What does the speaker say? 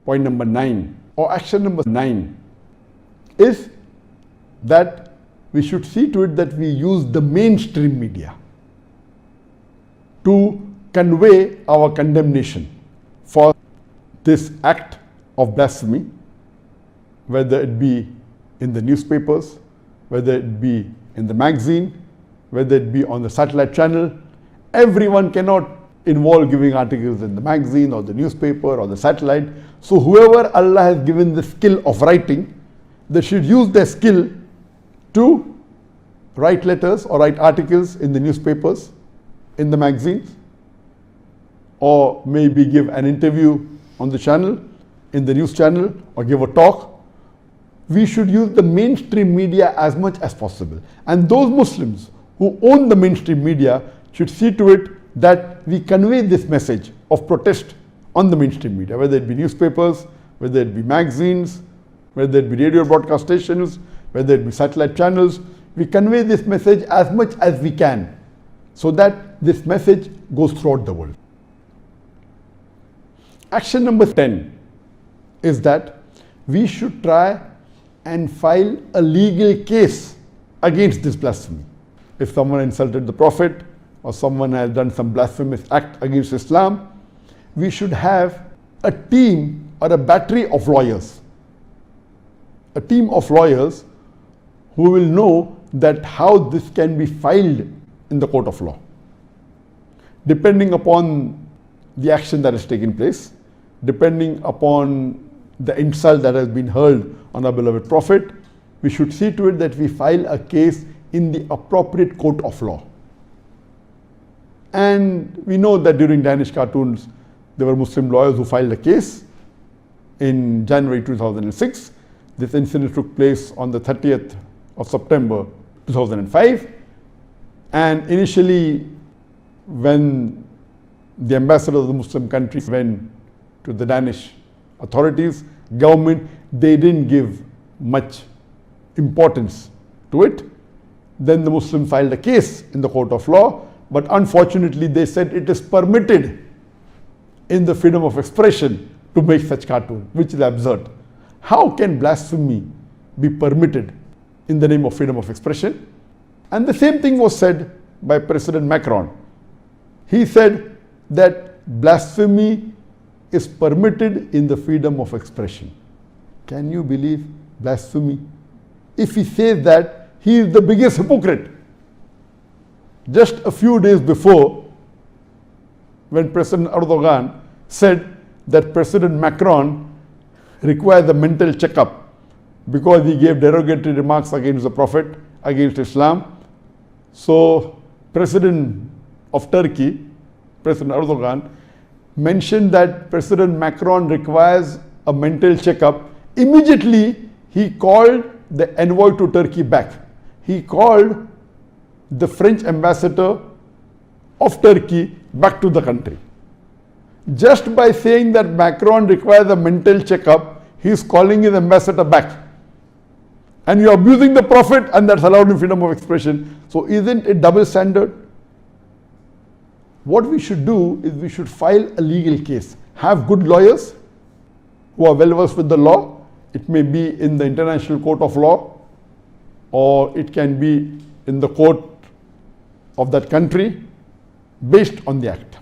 point number 9 or action number 9 is that we should see to it that we use the mainstream media to convey our condemnation for this act of blasphemy, whether it be in the newspapers, whether it be in the magazine, whether it be on the satellite channel. Everyone cannot involve giving articles in the magazine or the newspaper or the satellite. So whoever Allah has given the skill of writing, they should use their skill to write letters or write articles in the newspapers, in the magazines, or maybe give an interview on the channel, in the news channel, or give a talk. We should use the mainstream media as much as possible. And those Muslims who own the mainstream media should see to it that we convey this message of protest on the mainstream media, whether it be newspapers, whether it be magazines, whether it be radio broadcast stations, whether it be satellite channels. We convey this message as much as we can so that this message goes throughout the world. Action number 10 is that we should try and file a legal case against this blasphemy. If someone insulted the Prophet or someone has done some blasphemous act against Islam, we should have a team or a battery of lawyers. A team of lawyers who will know that how this can be filed in the court of law. Depending upon the action that has taken place, depending upon the insult that has been hurled on our beloved Prophet, we should see to it that we file a case in the appropriate court of law. And we know that during Danish cartoons, there were Muslim lawyers who filed a case in January 2006. This incident took place on the 30th of September 2005. And initially, when the ambassador of the Muslim country went to the Danish authorities, government, they didn't give much importance to it. Then the Muslims filed a case in the court of law, but unfortunately they said it is permitted in the freedom of expression to make such cartoon, which is absurd. How can blasphemy be permitted in the name of freedom of expression? And the same thing was said by President Macron. He said that blasphemy is permitted in the freedom of expression. Can you believe blasphemy? If he says that, he is the biggest hypocrite. Just a few days before, when President Árdógán said that President Macron requires a mental checkup because he gave derogatory remarks against the Prophet, against Islam. So President of Turkey, President Árdógán, mentioned that President Macron requires a mental checkup. Immediately, he called the envoy to Turkey back. He called the French ambassador of Turkey back to the country. Just by saying that Macron requires a mental checkup, he is calling his ambassador back. And you are abusing the Prophet, and that's allowed in freedom of expression. So isn't it double standard? What we should do is we should file a legal case. Have good lawyers who are well versed with the law. It may be in the International Court of Law, or it can be in the court of that country based on the act.